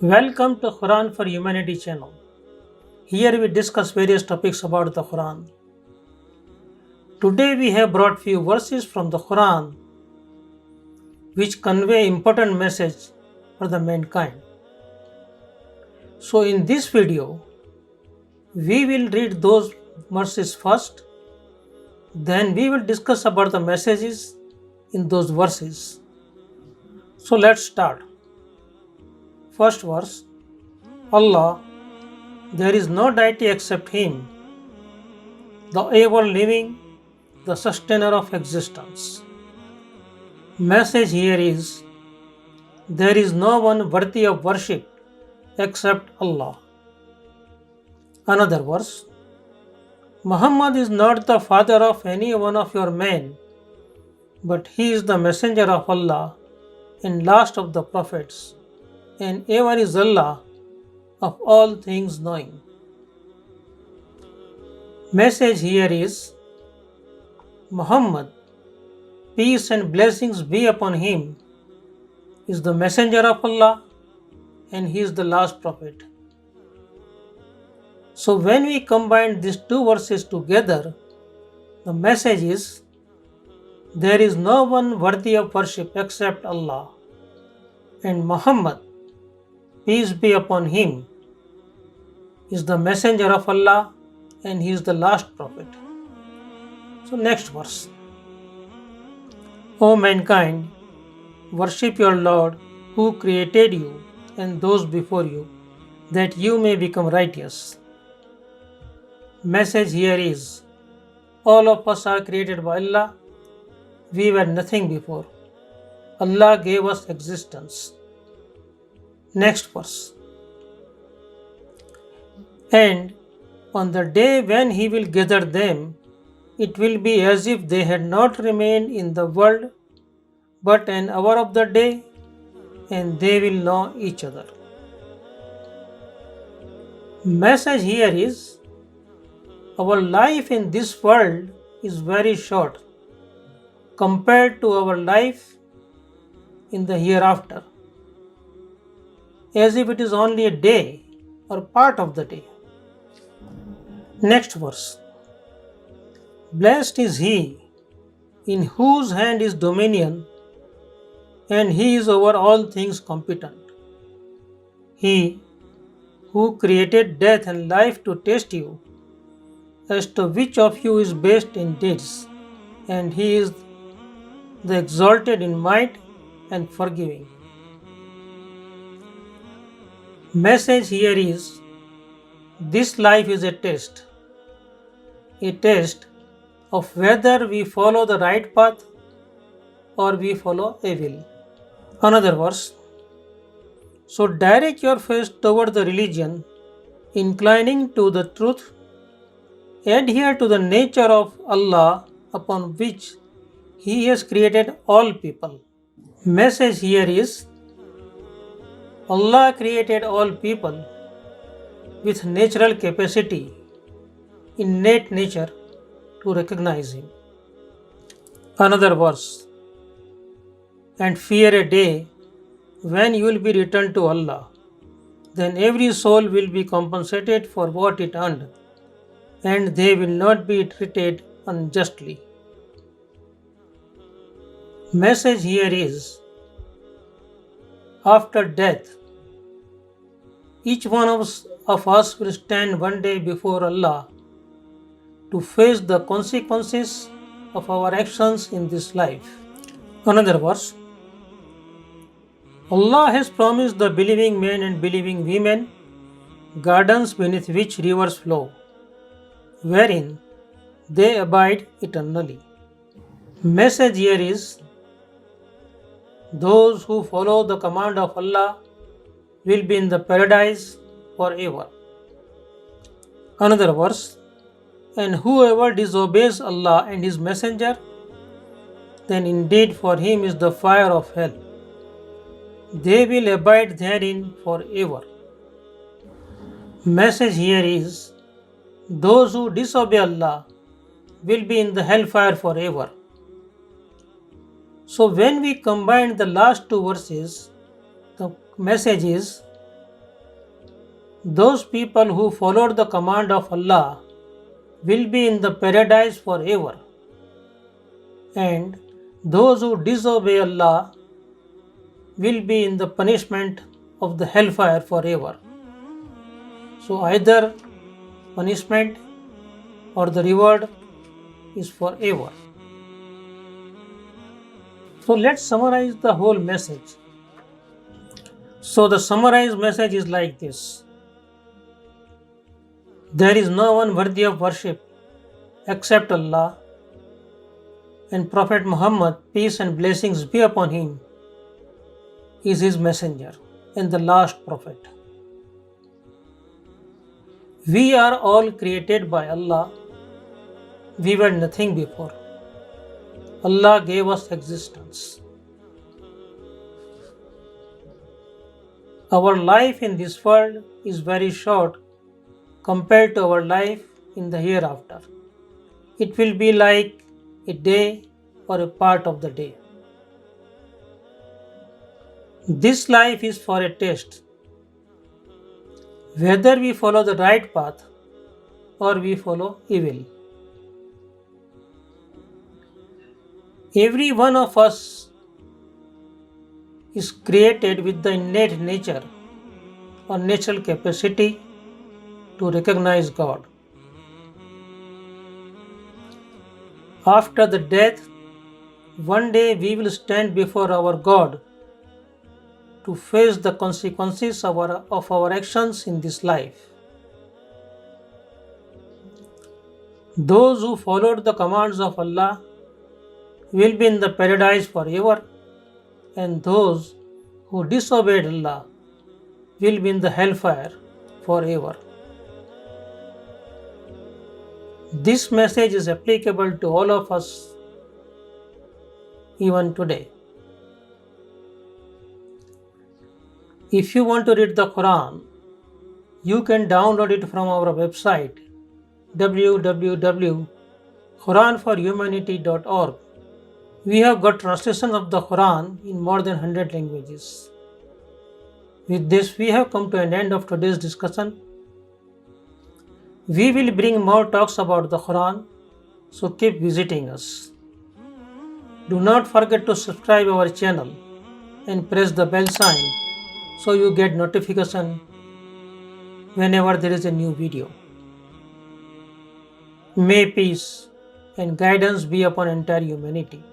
Welcome to Quran for Humanity channel. Here we discuss various topics about the Quran. Today we have brought few verses from the Quran which convey important message for the mankind. So in this video we will read those verses first, then we will discuss about the messages in those verses. So let's start. First verse, Allah, there is no deity except Him, the ever living, the sustainer of existence. Message here is, there is no one worthy of worship except Allah. Another verse, Muhammad is not the father of any one of your men, but he is the messenger of Allah and last of the prophets, and ever is Allah of all things knowing. Message here is, Muhammad, peace and blessings be upon him, is the messenger of Allah and he is the last prophet. So when we combine these two verses together, the message is, there is no one worthy of worship except Allah, and Muhammad, peace be upon him, is the messenger of Allah and he is the last prophet. So next verse. O mankind, worship your Lord who created you and those before you, that you may become righteous. Message here is, all of us are created by Allah. We were nothing before. Allah gave us existence. Next verse. And on the day when He will gather them, it will be as if they had not remained in the world but an hour of the day, and they will know each other. Message here is, our life in this world is very short compared to our life in the hereafter, as if it is only a day or part of the day. Next verse. Blessed is he in whose hand is dominion, and he is over all things competent. He who created death and life to test you as to which of you is best in deeds, and he is the exalted in might and forgiving. Message here is, this life is a test of whether we follow the right path or we follow evil. Another verse. So direct your face toward the religion, inclining to the truth, adhere to the nature of Allah upon which He has created all people. Message here is, Allah created all people with natural capacity, innate nature to recognize Him. Another verse. And fear a day when you will be returned to Allah. Then every soul will be compensated for what it earned, and they will not be treated unjustly. Message here is, after death, each one of us will stand one day before Allah to face the consequences of our actions in this life. Another verse. Allah has promised the believing men and believing women gardens beneath which rivers flow, wherein they abide eternally. Message here is those who follow the command of Allah will be in the paradise forever. Another verse, and whoever disobeys Allah and His Messenger, then indeed for him is the fire of hell. They will abide therein forever. Message here is those who disobey Allah will be in the hellfire forever. So when we combine the last two verses, the message is those people who followed the command of Allah will be in the paradise forever, and those who disobey Allah will be in the punishment of the hellfire forever. So either punishment or the reward is forever. So let's summarize the whole message. So the summarized message is like this. There is no one worthy of worship except Allah, and Prophet Muhammad, peace and blessings be upon him, is his messenger and the last prophet. We are all created by Allah. We were nothing before. Allah gave us existence. Our life in this world is very short compared to our life in the hereafter. It will be like a day or a part of the day. This life is for a test, whether we follow the right path or we follow evil. Every one of us is created with the innate nature or natural capacity to recognize God. After the death, one day we will stand before our God to face the consequences of our actions in this life. Those who followed the commands of Allah will be in the paradise forever, and those who disobeyed Allah will be in the hellfire forever. This message is applicable to all of us even today. If you want to read the Quran, you can download it from our website www.quranforhumanity.org. We have got translation of the Quran in more than 100 languages. With this, we have come to an end of today's discussion. We will bring more talks about the Quran, so keep visiting us. Do not forget to subscribe our channel and press the bell sign so you get notification whenever there is a new video. May peace and guidance be upon entire humanity.